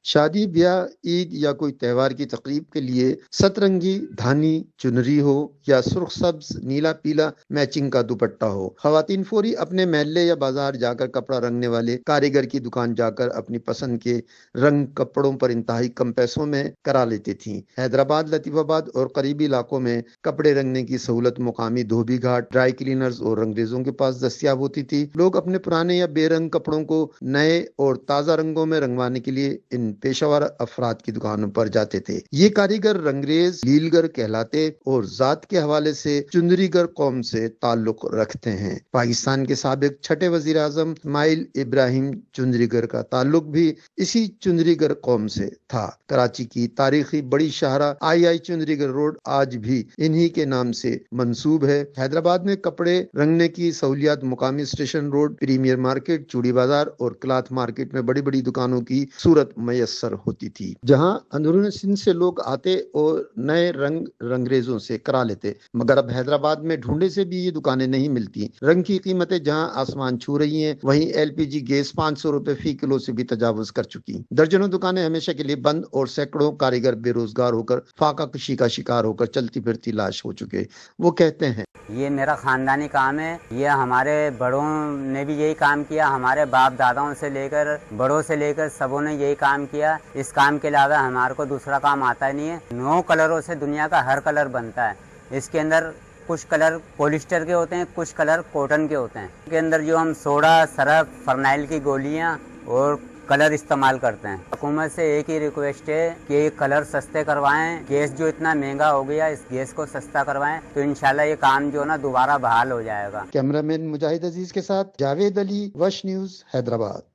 شادی بیاہ عید یا کوئی تہوار کی تقریب کے لیے سترنگی دھانی چنری ہو یا سرخ سبز نیلا پیلا میچنگ کا دوپٹہ ہو، خواتین فوری اپنے محلے یا بازار جا کر کپڑا رنگنے والے کاریگر کی دکان جا کر اپنی پسند کے رنگ کپڑوں پر انتہائی کم پیسوں میں کرا لیتی تھیں۔ حیدرآباد، لطیف آباد اور قریبی علاقوں میں کپڑے رنگنے کی سہولت مقامی دھوبی گھاٹ، ڈرائی کلینرز اور رنگریزوں کے پاس دستیاب ہوتی تھی۔ لوگ اپنے پرانے یا بے رنگ کپڑوں کو نئے اور تازہ رنگوں میں رنگوانے کے لیے ان پیشہ ور افراد کی دکانوں پر جاتے تھے۔ یہ کاریگر رنگریز لیلگر کہلاتے اور ذات کے حوالے سے چندری گر قوم سے تعلق رکھتے ہیں۔ پاکستان کے سابق چھٹے وزیر اعظم اسماعیل ابراہیم چندری گر کا تعلق بھی اسی چندری گر قوم سے تھا۔ کراچی کی تاریخی بڑی شاہراہ آئی چندری گر روڈ آج بھی انہی کے نام سے منسوب ہے۔ حیدرآباد میں کپڑے رنگنے کی سہولیات مقامی اسٹیشن روڈ، پریمیئر مارکیٹ، چوڑی بازار اور کلاتھ مارکیٹ میں بڑی بڑی دکانوں کی صورت میسر ہوتی تھی، جہاں اندرون سندھ سے لوگ آتے اور نئے رنگریزوں سے کرا لیتے، مگر اب حیدرآباد میں ڈھونڈے سے بھی یہ دکانیں نہیں ملتی۔ رنگ کی قیمتیں جہاں آسمان چھو رہی ہیں، وہیں ایل پی جی گیس 500 روپے فی کلو سے بھی تجاوز کر چکی۔ درجنوں دکانیں ہمیشہ کے لیے بند اور سینکڑوں کاریگر بے روزگار ہو کر فاقہ کشی کا شکار ہو کر چلتی پھرتی لاش ہو چکے۔ وہ کہتے ہیں، یہ میرا خاندانی کام ہے، یہ ہمارے بڑوں نے بھی یہی کام کیا، ہمارے باپ داداؤں سے لے کر بڑوں سے لے کر سبوں نے یہی کام کیا۔ اس کام کے علاوہ ہمارے کو دوسرا کام آتا ہی نہیں ہے۔ 9 کلروں سے دنیا کا ہر کلر بنتا ہے۔ اس کے اندر کچھ کلر پولیسٹر کے ہوتے ہیں، کچھ کلر کاٹن کے ہوتے ہیں۔ اس کے اندر جو ہم سوڈا، سرف، فرنائل کی گولیاں اور کلر استعمال کرتے ہیں۔ حکومت سے ایک ہی ریکویسٹ ہے کہ یہ کلر سستے کروائیں، گیس جو اتنا مہنگا ہو گیا اس گیس کو سستا کروائیں تو انشاءاللہ یہ کام جو نا دوبارہ بحال ہو جائے گا۔ کیمرہ مین مجاہد عزیز کے ساتھ جاوید علی، وش نیوز، حیدرآباد۔